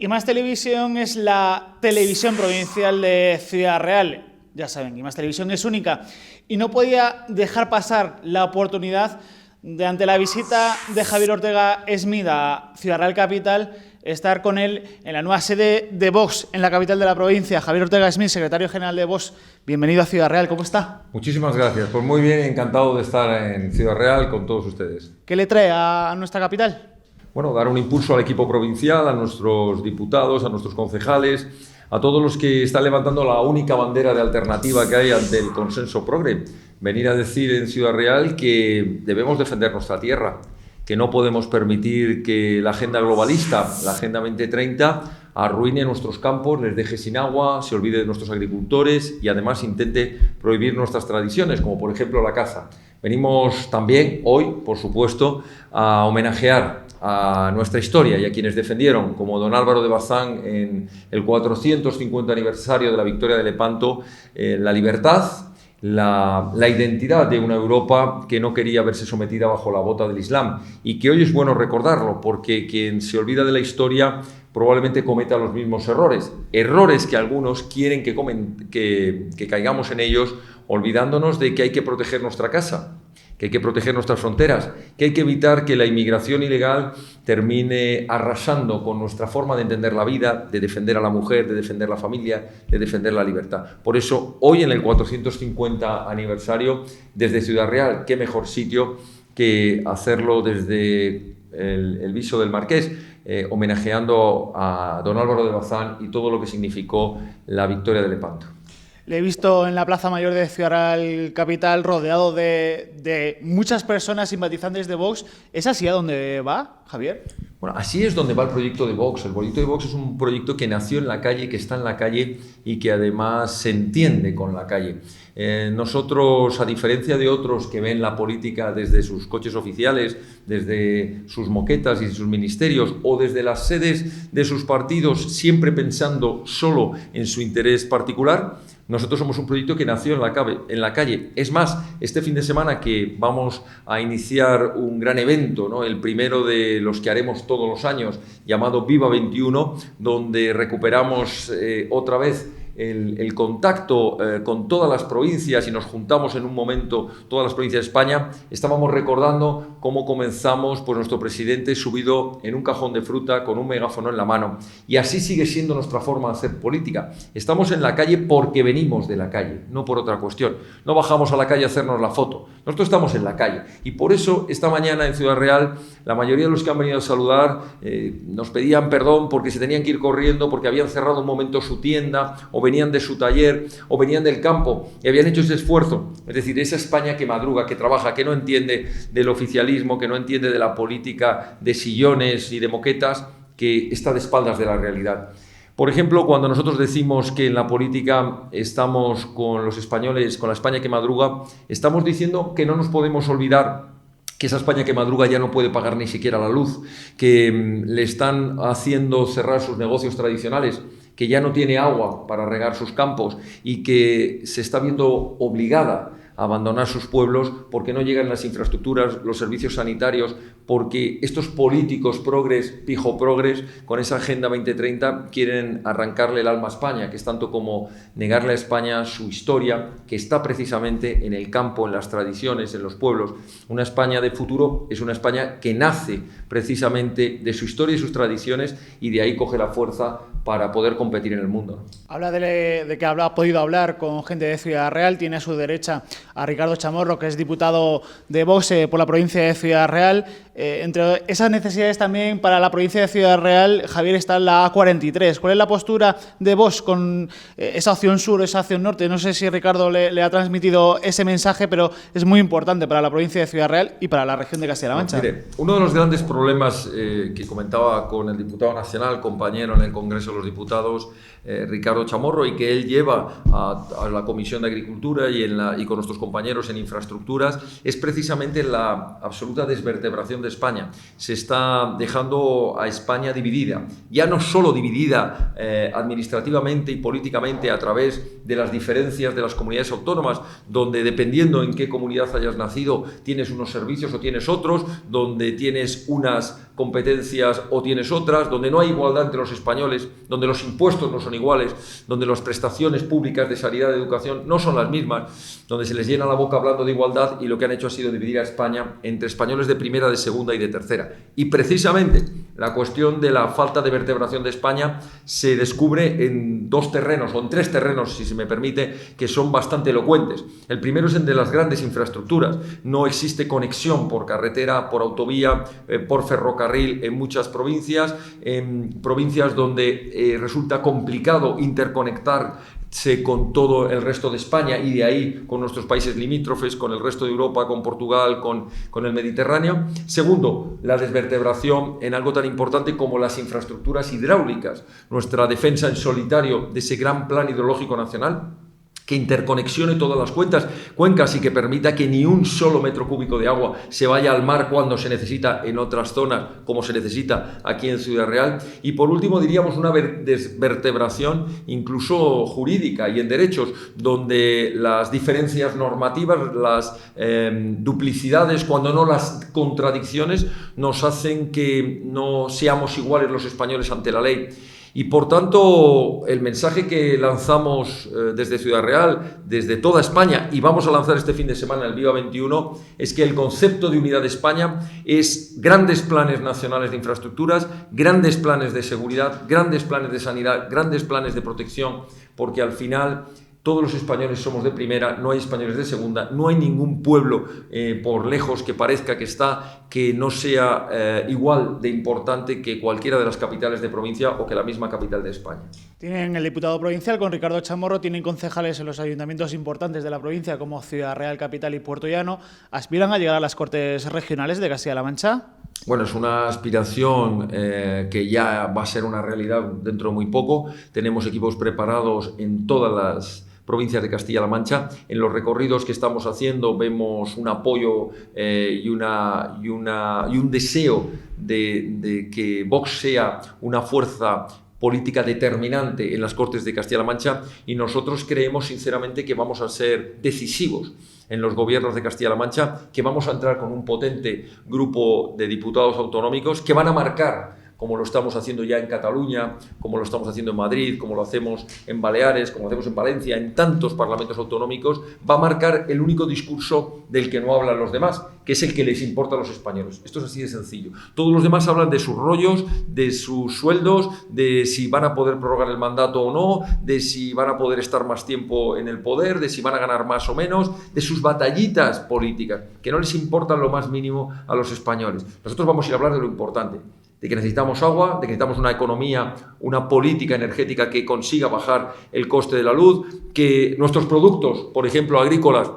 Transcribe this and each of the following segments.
IMAX Televisión es la televisión provincial de Ciudad Real. Ya saben, IMAX Televisión es única y no podía dejar pasar la oportunidad de, ante la visita de Javier Ortega Smith a Ciudad Real Capital, estar con él en la nueva sede de Vox en la capital de la provincia. Javier Ortega Smith, secretario general de Vox, bienvenido a Ciudad Real. ¿Cómo está? Muchísimas gracias. Pues muy bien, encantado de estar en Ciudad Real con todos ustedes. ¿Qué le trae a nuestra capital? Bueno, dar un impulso al equipo provincial, a nuestros diputados, a nuestros concejales, a todos los que están levantando la única bandera de alternativa que hay ante el consenso progre. Venir a decir en Ciudad Real que debemos defender nuestra tierra, que no podemos permitir que la agenda globalista, la Agenda 2030, arruine nuestros campos, les deje sin agua, se olvide de nuestros agricultores y además intente prohibir nuestras tradiciones, como por ejemplo la caza. Venimos también hoy, por supuesto, a homenajear a nuestra historia y a quienes defendieron, como don Álvaro de Bazán en el 450 aniversario de la victoria de Lepanto, la libertad, la identidad de una Europa que no quería verse sometida bajo la bota del Islam y que hoy es bueno recordarlo porque quien se olvida de la historia probablemente cometa los mismos errores que algunos quieren que caigamos en ellos, olvidándonos de que hay que proteger nuestra casa, que hay que proteger nuestras fronteras, que hay que evitar que la inmigración ilegal termine arrasando con nuestra forma de entender la vida, de defender a la mujer, de defender la familia, de defender la libertad. Por eso, hoy en el 450 aniversario, desde Ciudad Real, qué mejor sitio que hacerlo desde el Viso del Marqués, homenajeando a don Álvaro de Bazán y todo lo que significó la victoria de Lepanto. Le he visto en la Plaza Mayor de Ciudad Real Capital rodeado de muchas personas simpatizantes de Vox. ¿Es así a dónde va, Javier? Bueno, así es donde va el proyecto de Vox. El proyecto de Vox es un proyecto que nació en la calle, que está en la calle y que además se entiende con la calle. Nosotros, a diferencia de otros que ven la política desde sus coches oficiales, desde sus moquetas y sus ministerios o desde las sedes de sus partidos, siempre pensando solo en su interés particular, nosotros somos un proyecto que nació en la calle. Es más, este fin de semana que vamos a iniciar un gran evento, ¿no? El primero de los que haremos todos los años, llamado Viva 21, donde recuperamos otra vez el contacto con todas las provincias y nos juntamos en un momento todas las provincias de España. Estábamos recordando cómo comenzamos, pues nuestro presidente subido en un cajón de fruta con un megáfono en la mano, y así sigue siendo nuestra forma de hacer política. Estamos en la calle porque venimos de la calle, no por otra cuestión. No bajamos a la calle a hacernos la foto, nosotros estamos en la calle y por eso esta mañana en Ciudad Real la mayoría de los que han venido a saludar nos pedían perdón porque se tenían que ir corriendo, porque habían cerrado un momento su tienda o venían de su taller o venían del campo y habían hecho ese esfuerzo. Es decir, esa España que madruga, que trabaja, que no entiende del oficialismo, que no entiende de la política de sillones y de moquetas, que está de espaldas de la realidad. Por ejemplo, cuando nosotros decimos que en la política estamos con los españoles, con la España que madruga, estamos diciendo que no nos podemos olvidar que esa España que madruga ya no puede pagar ni siquiera la luz, que le están haciendo cerrar sus negocios tradicionales, que ya no tiene agua para regar sus campos y que se está viendo obligada a abandonar sus pueblos porque no llegan las infraestructuras, los servicios sanitarios, porque estos políticos progres, pijo progres, con esa Agenda 2030 quieren arrancarle el alma a España, que es tanto como negarle a España su historia, que está precisamente en el campo, en las tradiciones, en los pueblos. Una España de futuro es una España que nace precisamente de su historia y sus tradiciones y de ahí coge la fuerza para poder competir en el mundo. Habla de que ha podido hablar con gente de Ciudad Real, tiene a su derecha a Ricardo Chamorro, que es diputado de Vox por la provincia de Ciudad Real. Entre esas necesidades también para la provincia de Ciudad Real, Javier, está en la A43. ¿Cuál es la postura de Vox con esa opción sur, esa opción norte? No sé si Ricardo le ha transmitido ese mensaje, pero es muy importante para la provincia de Ciudad Real y para la región de Castilla-La Mancha. Mire, uno de los grandes problemas que comentaba con el diputado nacional, compañero en el Congreso de los Diputados, Ricardo Chamorro, y que él lleva a la Comisión de Agricultura y con nuestros compañeros en infraestructuras, es precisamente la absoluta desvertebración de de España. Se está dejando a España dividida, ya no solo dividida administrativamente y políticamente a través de las diferencias de las comunidades autónomas, donde dependiendo en qué comunidad hayas nacido tienes unos servicios o tienes otros, donde tienes unas competencias o tienes otras, donde no hay igualdad entre los españoles, donde los impuestos no son iguales, donde las prestaciones públicas de sanidad y de educación no son las mismas, donde se les llena la boca hablando de igualdad y lo que han hecho ha sido dividir a España entre españoles de primera, de segunda y de tercera. Y precisamente la cuestión de la falta de vertebración de España se descubre en dos terrenos, o en tres terrenos, si se me permite, que son bastante elocuentes. El primero es el de las grandes infraestructuras. No existe conexión por carretera, por autovía, por ferrocarril en muchas provincias, donde resulta complicado interconectarse con todo el resto de España y de ahí con nuestros países limítrofes, con el resto de Europa, con Portugal, con el Mediterráneo. Segundo, la desvertebración en algo tan importante como las infraestructuras hidráulicas, nuestra defensa en solitario de ese gran plan hidrológico nacional que interconexione todas las cuencas y que permita que ni un solo metro cúbico de agua se vaya al mar cuando se necesita en otras zonas, como se necesita aquí en Ciudad Real. Y por último, diríamos una desvertebración incluso jurídica y en derechos, donde las diferencias normativas, las duplicidades, cuando no las contradicciones, nos hacen que no seamos iguales los españoles ante la ley. Y por tanto, el mensaje que lanzamos desde Ciudad Real, desde toda España, y vamos a lanzar este fin de semana el Viva 21, es que el concepto de unidad de España es grandes planes nacionales de infraestructuras, grandes planes de seguridad, grandes planes de sanidad, grandes planes de protección, porque al final todos los españoles somos de primera, no hay españoles de segunda, no hay ningún pueblo, por lejos que parezca que está, que no sea igual de importante que cualquiera de las capitales de provincia o que la misma capital de España. Tienen el diputado provincial con Ricardo Chamorro, tienen concejales en los ayuntamientos importantes de la provincia como Ciudad Real, Capital y Puerto Llano. ¿Aspiran a llegar a las Cortes Regionales de Castilla-La Mancha? Bueno, es una aspiración que ya va a ser una realidad dentro de muy poco. Tenemos equipos preparados en todas las provincias de Castilla-La Mancha. En los recorridos que estamos haciendo vemos un apoyo y un deseo de que Vox sea una fuerza política determinante en las Cortes de Castilla-La Mancha, y nosotros creemos sinceramente que vamos a ser decisivos en los gobiernos de Castilla-La Mancha, que vamos a entrar con un potente grupo de diputados autonómicos que van a marcar, como lo estamos haciendo ya en Cataluña, como lo estamos haciendo en Madrid, como lo hacemos en Baleares, como lo hacemos en Valencia, en tantos parlamentos autonómicos, va a marcar el único discurso del que no hablan los demás, que es el que les importa a los españoles. Esto es así de sencillo. Todos los demás hablan de sus rollos, de sus sueldos, de si van a poder prorrogar el mandato o no, de si van a poder estar más tiempo en el poder, de si van a ganar más o menos, de sus batallitas políticas, que no les importan lo más mínimo a los españoles. Nosotros vamos a ir a hablar de lo importante, de que necesitamos agua, de que necesitamos una economía, una política energética que consiga bajar el coste de la luz, que nuestros productos, por ejemplo, agrícolas,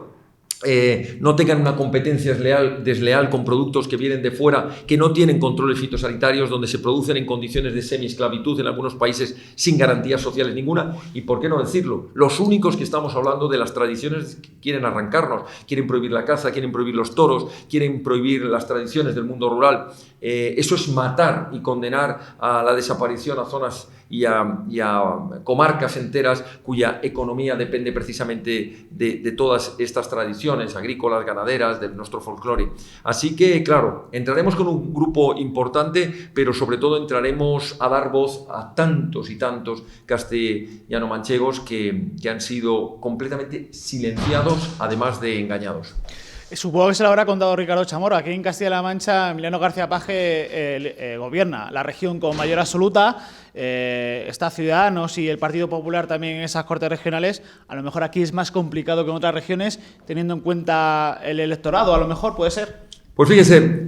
no tengan una competencia desleal con productos que vienen de fuera, que no tienen controles fitosanitarios, donde se producen en condiciones de semiesclavitud en algunos países sin garantías sociales ninguna. Y por qué no decirlo, los únicos que estamos hablando de las tradiciones que quieren arrancarnos, quieren prohibir la caza, quieren prohibir los toros, quieren prohibir las tradiciones del mundo rural. Eso es matar y condenar a la desaparición a zonas y a comarcas enteras cuya economía depende precisamente de todas estas tradiciones agrícolas, ganaderas, de nuestro folclore. Así que, claro, entraremos con un grupo importante, pero sobre todo entraremos a dar voz a tantos y tantos castellano-manchegos que han sido completamente silenciados, además de engañados. Supongo que se lo habrá contado Ricardo Chamorro. Aquí en Castilla-La Mancha, Emiliano García Paje gobierna la región con mayor absoluta. Está Ciudadanos y el Partido Popular también en esas Cortes Regionales. A lo mejor aquí es más complicado que en otras regiones, teniendo en cuenta el electorado, a lo mejor puede ser. Pues fíjese,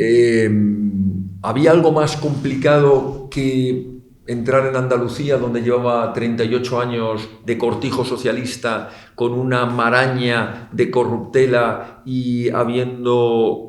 había algo más complicado que entrar en Andalucía, donde llevaba 38 años de cortijo socialista, con una maraña de corruptela y habiendo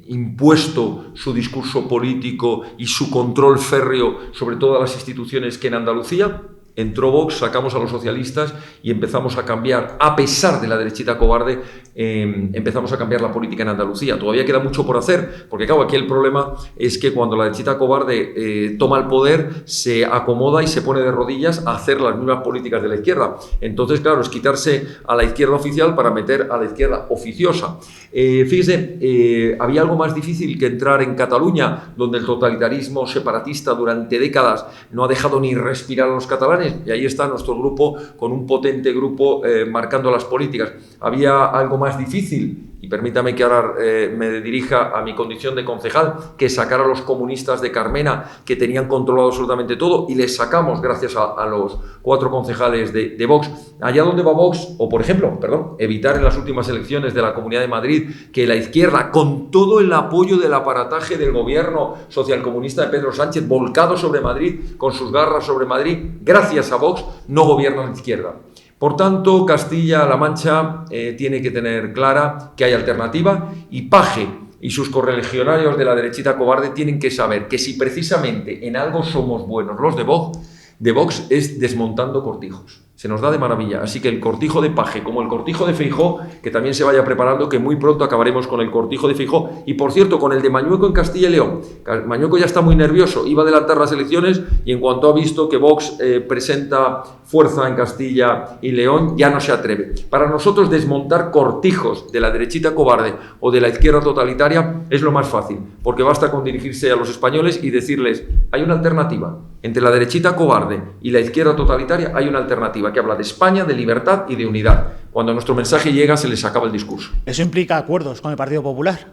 impuesto su discurso político y su control férreo sobre todas las instituciones, que en Andalucía. entró Vox, sacamos a los socialistas y empezamos a cambiar, a pesar de la derechita cobarde, empezamos a cambiar la política en Andalucía. Todavía queda mucho por hacer, porque claro, aquí el problema es que cuando la derechita cobarde toma el poder, se acomoda y se pone de rodillas a hacer las mismas políticas de la izquierda. Entonces, claro, es quitarse a la izquierda oficial para meter a la izquierda oficiosa. Fíjese, había algo más difícil que entrar en Cataluña, donde el totalitarismo separatista durante décadas no ha dejado ni respirar a los catalanes, y ahí está nuestro grupo, con un potente grupo marcando las políticas. Había algo más difícil, y permítame que ahora me dirija a mi condición de concejal, que sacar a los comunistas de Carmena, que tenían controlado absolutamente todo, y les sacamos gracias a los 4 concejales de Vox. Allá donde va Vox, o por ejemplo, evitar en las últimas elecciones de la Comunidad de Madrid que la izquierda, con todo el apoyo del aparataje del gobierno socialcomunista de Pedro Sánchez, volcado sobre Madrid, con sus garras sobre Madrid, gracias a Vox, no gobierna la izquierda. Por tanto, Castilla-La Mancha tiene que tener clara que hay alternativa, y Paje y sus correligionarios de la derechita cobarde tienen que saber que si precisamente en algo somos buenos los de Vox es desmontando cortijos. Se nos da de maravilla. Así que el cortijo de Paje, como el cortijo de Feijóo, que también se vaya preparando, que muy pronto acabaremos con el cortijo de Feijóo. Y por cierto, con el de Mañueco en Castilla y León. Mañueco ya está muy nervioso, iba a adelantar las elecciones, y en cuanto ha visto que Vox presenta fuerza en Castilla y León, ya no se atreve. Para nosotros, desmontar cortijos de la derechita cobarde o de la izquierda totalitaria es lo más fácil, porque basta con dirigirse a los españoles y decirles: hay una alternativa. Entre la derechita cobarde y la izquierda totalitaria hay una alternativa que habla de España, de libertad y de unidad. Cuando nuestro mensaje llega, se les acaba el discurso. ¿Eso implica acuerdos con el Partido Popular?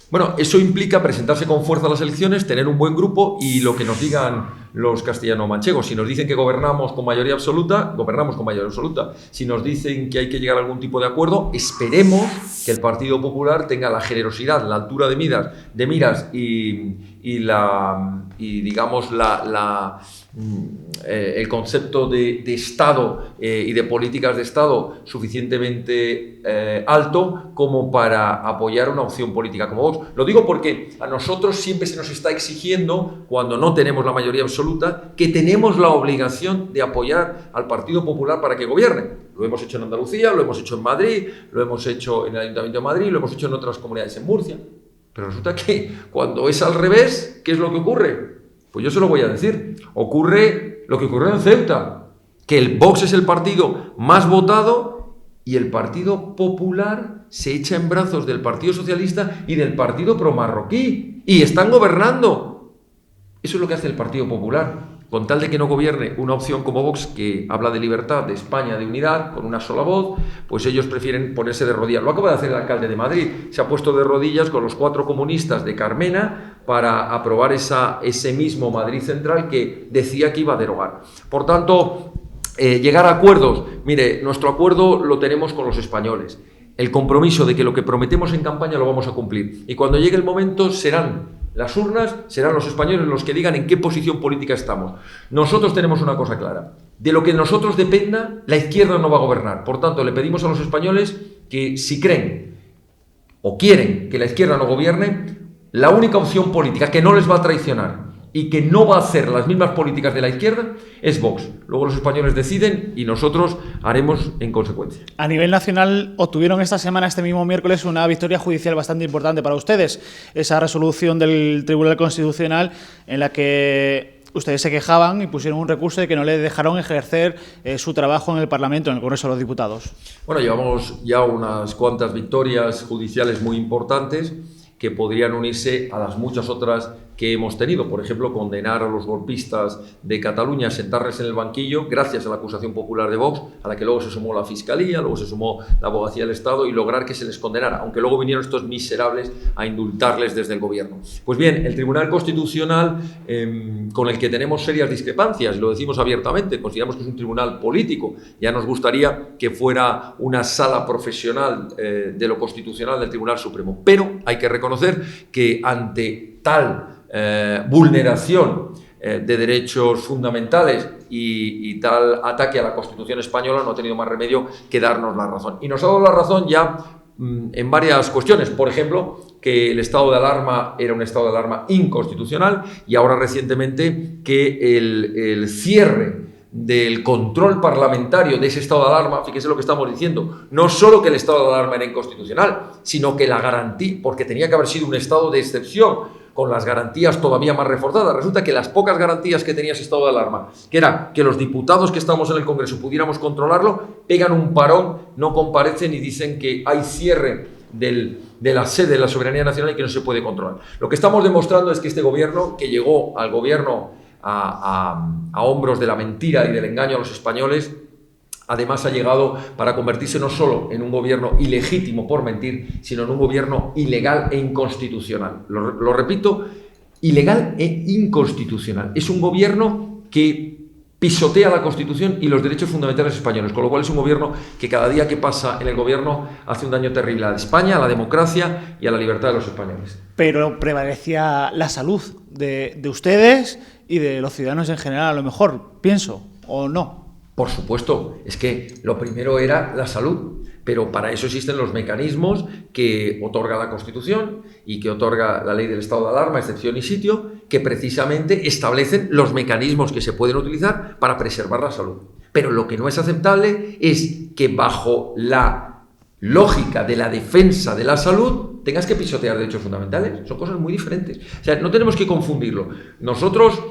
Bueno, eso implica presentarse con fuerza a las elecciones, tener un buen grupo y lo que nos digan los castellano-manchegos. Si nos dicen que gobernamos con mayoría absoluta, gobernamos con mayoría absoluta. Si nos dicen que hay que llegar a algún tipo de acuerdo, esperemos que el Partido Popular tenga la generosidad, la altura de miras y digamos el concepto de Estado y de políticas de Estado suficientemente alto como para apoyar una opción política como Vox. Lo digo porque a nosotros siempre se nos está exigiendo, cuando no tenemos la mayoría absoluta, que tenemos la obligación de apoyar al Partido Popular para que gobierne. Lo hemos hecho en Andalucía, lo hemos hecho en Madrid, lo hemos hecho en el Ayuntamiento de Madrid, lo hemos hecho en otras comunidades en Murcia. Pero resulta que cuando es al revés, ¿qué es lo que ocurre? Pues yo se lo voy a decir. Ocurre lo que ocurrió en Ceuta, que el Vox es el partido más votado y el Partido Popular se echa en brazos del Partido Socialista y del Partido Promarroquí. Y están gobernando. Eso es lo que hace el Partido Popular. Con tal de que no gobierne una opción como Vox, que habla de libertad, de España, de unidad, con una sola voz, pues ellos prefieren ponerse de rodillas. Lo acaba de hacer el alcalde de Madrid. Se ha puesto de rodillas con los 4 comunistas de Carmena para aprobar ese mismo Madrid Central que decía que iba a derogar. Por tanto, llegar a acuerdos. Mire, nuestro acuerdo lo tenemos con los españoles. El compromiso de que lo que prometemos en campaña lo vamos a cumplir. Y cuando llegue el momento serán las urnas, serán los españoles los que digan en qué posición política estamos. Nosotros tenemos una cosa clara. De lo que nosotros dependa, la izquierda no va a gobernar. Por tanto, le pedimos a los españoles que si creen o quieren que la izquierda no gobierne, la única opción política que no les va a traicionar y que no va a hacer las mismas políticas de la izquierda es Vox. Luego los españoles deciden y nosotros haremos en consecuencia. A nivel nacional obtuvieron esta semana, este mismo miércoles, una victoria judicial bastante importante para ustedes. Esa resolución del Tribunal Constitucional en la que ustedes se quejaban y pusieron un recurso de que no le dejaron ejercer su trabajo en el Parlamento, en el Congreso de los Diputados. Bueno, llevamos ya unas cuantas victorias judiciales muy importantes que podrían unirse a las muchas otras que hemos tenido. Por ejemplo, condenar a los golpistas de Cataluña, sentarles en el banquillo, gracias a la acusación popular de Vox, a la que luego se sumó la Fiscalía, luego se sumó la Abogacía del Estado, y lograr que se les condenara, aunque luego vinieron estos miserables a indultarles desde el gobierno. Pues bien, el Tribunal Constitucional, con el que tenemos serias discrepancias, lo decimos abiertamente, consideramos que es un tribunal político, ya nos gustaría que fuera una sala profesional de lo constitucional del Tribunal Supremo, pero hay que reconocer que ante tal vulneración de derechos fundamentales y tal ataque a la Constitución española, no ha tenido más remedio que darnos la razón. Y nos ha dado la razón ya en varias cuestiones. Por ejemplo, que el estado de alarma era un estado de alarma inconstitucional, y ahora recientemente que el cierre del control parlamentario de ese estado de alarma, fíjese lo que estamos diciendo, no solo que el estado de alarma era inconstitucional, sino que la garantía, porque tenía que haber sido un estado de excepción, con las garantías todavía más reforzadas. Resulta que las pocas garantías que tenía ese estado de alarma, que era que los diputados que estamos en el Congreso pudiéramos controlarlo, pegan un parón, no comparecen y dicen que hay cierre de la sede de la soberanía nacional y que no se puede controlar. Lo que estamos demostrando es que este gobierno, que llegó al gobierno a hombros de la mentira y del engaño a los españoles, además ha llegado para convertirse no solo en un gobierno ilegítimo por mentir, sino en un gobierno ilegal e inconstitucional. Lo repito, ilegal e inconstitucional. Es un gobierno que pisotea la Constitución y los derechos fundamentales españoles, con lo cual es un gobierno que cada día que pasa en el gobierno hace un daño terrible a España, a la democracia y a la libertad de los españoles. Pero prevalecía la salud de ustedes y de los ciudadanos en general, a lo mejor, pienso, ¿o no? Por supuesto, es que lo primero era la salud, pero para eso existen los mecanismos que otorga la Constitución y que otorga la ley del estado de alarma, excepción y sitio, que precisamente establecen los mecanismos que se pueden utilizar para preservar la salud. Pero lo que no es aceptable es que bajo la lógica de la defensa de la salud tengas que pisotear derechos fundamentales. Son cosas muy diferentes. O sea, no tenemos que confundirlo. Nosotros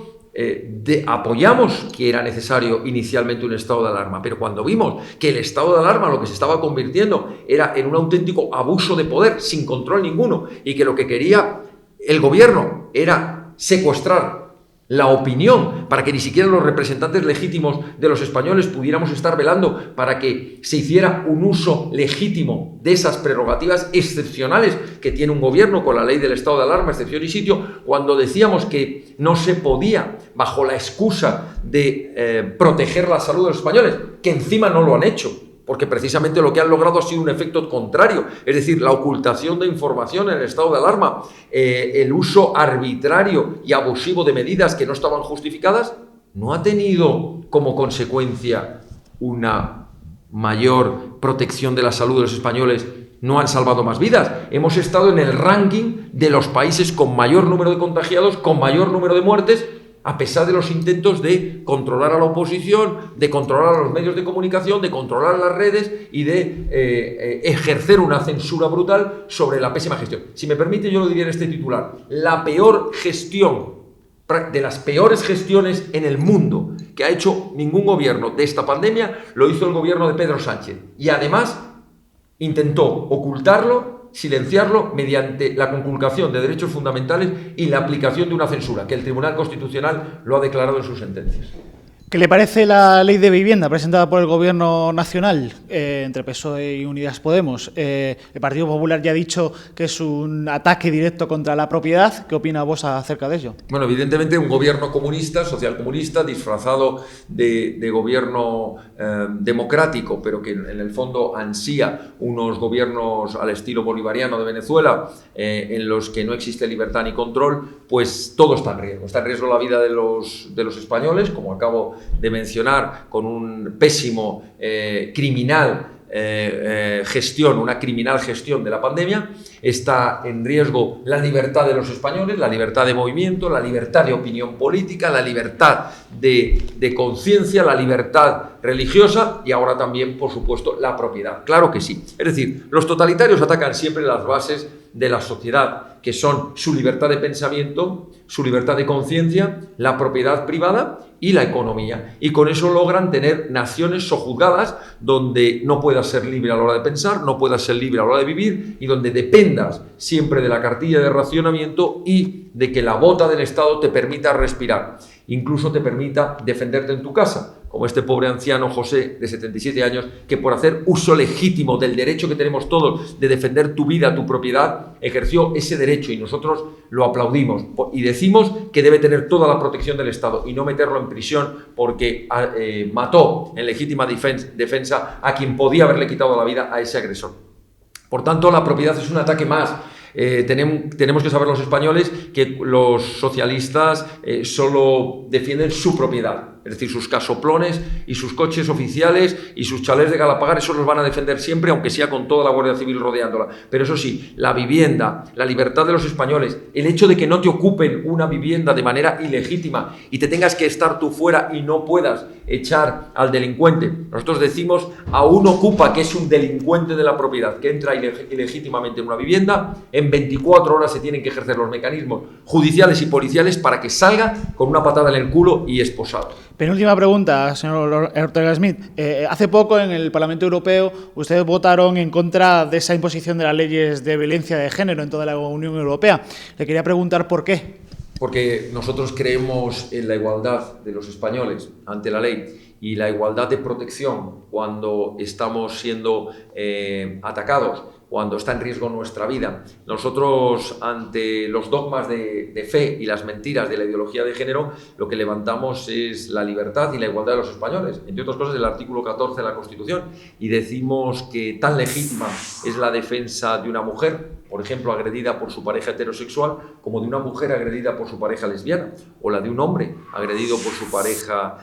apoyamos que era necesario inicialmente un estado de alarma, pero cuando vimos que el estado de alarma lo que se estaba convirtiendo era en un auténtico abuso de poder sin control ninguno y que lo que quería el gobierno era secuestrar la opinión para que ni siquiera los representantes legítimos de los españoles pudiéramos estar velando para que se hiciera un uso legítimo de esas prerrogativas excepcionales que tiene un gobierno con la ley del estado de alarma, excepción y sitio, cuando decíamos que no se podía, bajo la excusa de proteger la salud de los españoles, que encima no lo han hecho, porque precisamente lo que han logrado ha sido un efecto contrario, es decir, la ocultación de información en el estado de alarma, el uso arbitrario y abusivo de medidas que no estaban justificadas, no ha tenido como consecuencia una mayor protección de la salud de los españoles, no han salvado más vidas. Hemos estado en el ranking de los países con mayor número de contagiados, con mayor número de muertes, a pesar de los intentos de controlar a la oposición, de controlar a los medios de comunicación, de controlar las redes y de ejercer una censura brutal sobre la pésima gestión. Si me permite, yo lo diría en este titular: la peor gestión, de las peores gestiones en el mundo que ha hecho ningún gobierno de esta pandemia, lo hizo el gobierno de Pedro Sánchez. Y además intentó ocultarlo, silenciarlo mediante la conculcación de derechos fundamentales y la aplicación de una censura, que el Tribunal Constitucional lo ha declarado en sus sentencias. ¿Qué le parece la ley de vivienda presentada por el Gobierno Nacional entre PSOE y Unidas Podemos? El Partido Popular ya ha dicho que es un ataque directo contra la propiedad. ¿Qué opina vos acerca de ello? Bueno, evidentemente un gobierno comunista, socialcomunista, disfrazado de gobierno democrático, pero que en el fondo ansía unos gobiernos al estilo bolivariano de Venezuela, en los que no existe libertad ni control, pues todo está en riesgo. Está en riesgo la vida de los españoles, como acabo de mencionar, con un pésimo criminal gestión, una criminal gestión de la pandemia. Está en riesgo la libertad de los españoles, la libertad de movimiento, la libertad de opinión política, la libertad de conciencia, la libertad religiosa y ahora también, por supuesto, la propiedad. Claro que sí. Es decir, los totalitarios atacan siempre las bases de la sociedad, que son su libertad de pensamiento, su libertad de conciencia, la propiedad privada y la economía. Y con eso logran tener naciones sojuzgadas donde no puedas ser libre a la hora de pensar, no puedas ser libre a la hora de vivir y donde dependas siempre de la cartilla de racionamiento y de que la bota del Estado te permita respirar, incluso te permita defenderte en tu casa, como este pobre anciano José de 77 años, que por hacer uso legítimo del derecho que tenemos todos de defender tu vida, tu propiedad, ejerció ese derecho y nosotros lo aplaudimos y decimos que debe tener toda la protección del Estado y no meterlo en prisión porque mató en legítima defensa a quien podía haberle quitado la vida a ese agresor. Por tanto, la propiedad es un ataque más. Tenemos que saber los españoles que los socialistas solo defienden su propiedad. Es decir, sus casoplones y sus coches oficiales y sus chalés de Galapagar, esos los van a defender siempre, aunque sea con toda la Guardia Civil rodeándola. Pero eso sí, la vivienda, la libertad de los españoles, el hecho de que no te ocupen una vivienda de manera ilegítima y te tengas que estar tú fuera y no puedas echar al delincuente. Nosotros decimos a un ocupa que es un delincuente de la propiedad que entra ilegítimamente en una vivienda, en 24 horas se tienen que ejercer los mecanismos judiciales y policiales para que salga con una patada en el culo y esposado. Penúltima pregunta, señor Ortega Smith. Hace poco en el Parlamento Europeo ustedes votaron en contra de esa imposición de las leyes de violencia de género en toda la Unión Europea. Le quería preguntar por qué. Porque nosotros creemos en la igualdad de los españoles ante la ley y la igualdad de protección cuando estamos siendo atacados, cuando está en riesgo nuestra vida. Nosotros, ante los dogmas de fe y las mentiras de la ideología de género, lo que levantamos es la libertad y la igualdad de los españoles, entre otras cosas el artículo 14 de la Constitución, y decimos que tan legítima es la defensa de una mujer, por ejemplo, agredida por su pareja heterosexual, como de una mujer agredida por su pareja lesbiana, o la de un hombre agredido por su pareja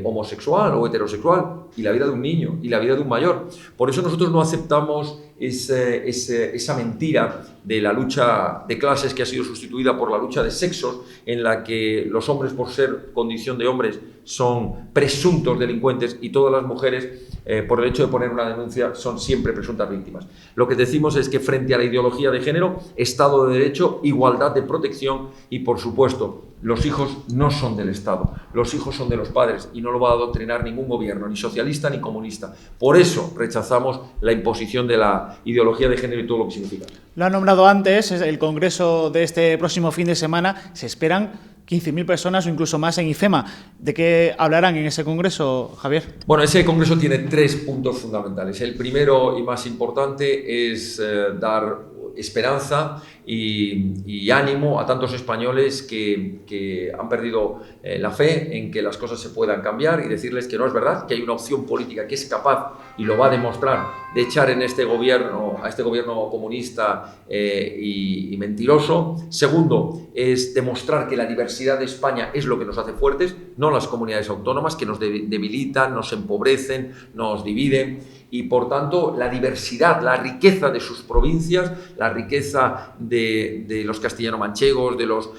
homosexual o heterosexual, y la vida de un niño, y la vida de un mayor. Por eso nosotros no aceptamos esa mentira de la lucha de clases que ha sido sustituida por la lucha de sexos, en la que los hombres, por ser condición de hombres, son presuntos delincuentes y todas las mujeres, por el hecho de poner una denuncia, son siempre presuntas víctimas. Lo que decimos es que frente a la ideología de género, Estado de Derecho, igualdad de protección y, por supuesto, los hijos no son del Estado, los hijos son de los padres y no lo va a adoctrinar ningún gobierno, ni socialista ni comunista. Por eso rechazamos la imposición de la ideología de género y todo lo que significa. Lo ha nombrado antes, es el congreso de este próximo fin de semana. Se esperan 15.000 personas o incluso más en IFEMA. ¿De qué hablarán en ese congreso, Javier? Bueno, ese congreso tiene 3 puntos fundamentales. El primero y más importante es dar esperanza y ánimo a tantos españoles que han perdido la fe en que las cosas se puedan cambiar, y decirles que no es verdad, que hay una opción política que es capaz, y lo va a demostrar, de echar en este gobierno, a este gobierno comunista y mentiroso. Segundo, es demostrar que la diversidad de España es lo que nos hace fuertes, no las comunidades autónomas, que nos debilitan, nos empobrecen, nos dividen. Y por tanto la diversidad, la riqueza de sus provincias, la riqueza de los castellano-manchegos, de los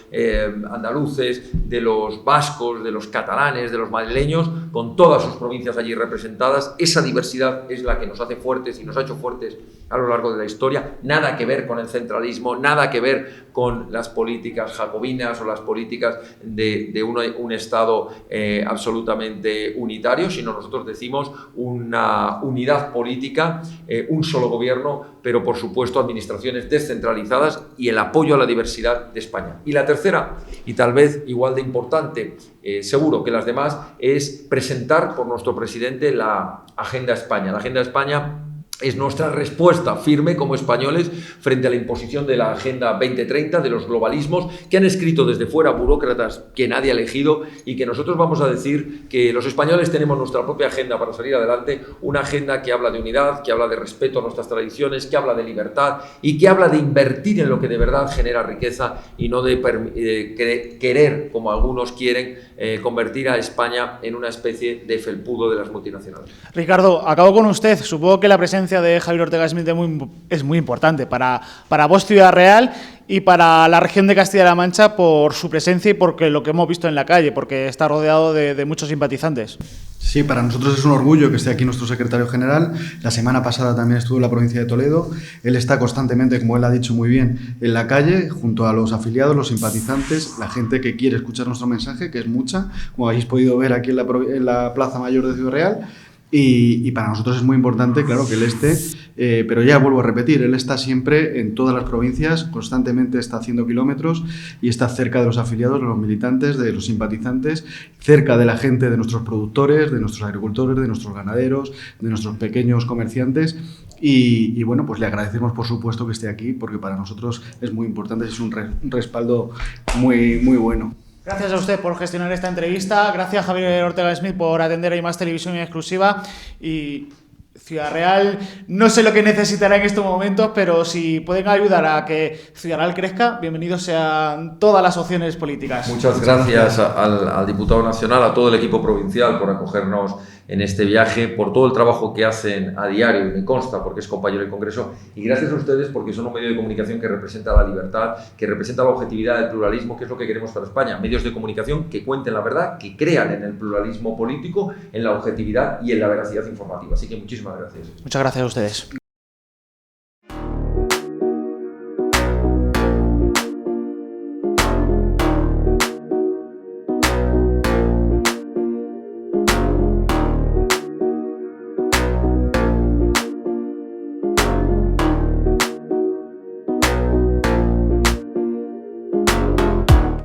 andaluces, de los vascos, de los catalanes, de los madrileños, con todas sus provincias allí representadas, esa diversidad es la que nos hace fuertes y nos ha hecho fuertes a lo largo de la historia. Nada que ver con el centralismo, nada que ver con las políticas jacobinas o las políticas de un Estado absolutamente unitario, sino nosotros decimos una unidad política, un solo gobierno, pero por supuesto administraciones descentralizadas y el apoyo a la diversidad de España. Y la tercera, y tal vez igual de importante, seguro que las demás, es presentar por nuestro presidente la Agenda España. La Agenda España es nuestra respuesta firme como españoles frente a la imposición de la Agenda 2030, de los globalismos que han escrito desde fuera burócratas que nadie ha elegido, y que nosotros vamos a decir que los españoles tenemos nuestra propia agenda para salir adelante, una agenda que habla de unidad, que habla de respeto a nuestras tradiciones, que habla de libertad y que habla de invertir en lo que de verdad genera riqueza y no de querer, como algunos quieren, convertir a España en una especie de felpudo de las multinacionales. Ricardo, acabo con usted. Supongo que la presencia de Javier Ortega Smith es muy importante para Vox Ciudad Real y para la región de Castilla-La Mancha, por su presencia y porque lo que hemos visto en la calle, porque está rodeado de muchos simpatizantes. Sí, para nosotros es un orgullo que esté aquí nuestro secretario general. La semana pasada también estuvo en la provincia de Toledo. Él está constantemente, como él ha dicho muy bien, en la calle, junto a los afiliados, los simpatizantes, la gente que quiere escuchar nuestro mensaje, que es mucha, como habéis podido ver aquí en la Plaza Mayor de Ciudad Real. Y para nosotros es muy importante, claro, que él esté, pero ya vuelvo a repetir, él está siempre en todas las provincias, constantemente está haciendo kilómetros y está cerca de los afiliados, de los militantes, de los simpatizantes, cerca de la gente, de nuestros productores, de nuestros agricultores, de nuestros ganaderos, de nuestros pequeños comerciantes. Y bueno, pues le agradecemos por supuesto que esté aquí, porque para nosotros es muy importante, es un respaldo muy, muy bueno. Gracias a usted por gestionar esta entrevista. Gracias, Javier Ortega Smith, por atender a IMAX Televisión en exclusiva. Y Ciudad Real, no sé lo que necesitará en estos momentos, pero si pueden ayudar a que Ciudad Real crezca, bienvenidos sean todas las opciones políticas. Muchas gracias al diputado nacional, a todo el equipo provincial por acogernos en este viaje, por todo el trabajo que hacen a diario, y me consta porque es compañero del Congreso, y gracias a ustedes porque son un medio de comunicación que representa la libertad, que representa la objetividad, el pluralismo, que es lo que queremos para España. Medios de comunicación que cuenten la verdad, que crean en el pluralismo político, en la objetividad y en la veracidad informativa. Así que muchísimas gracias. Muchas gracias a ustedes.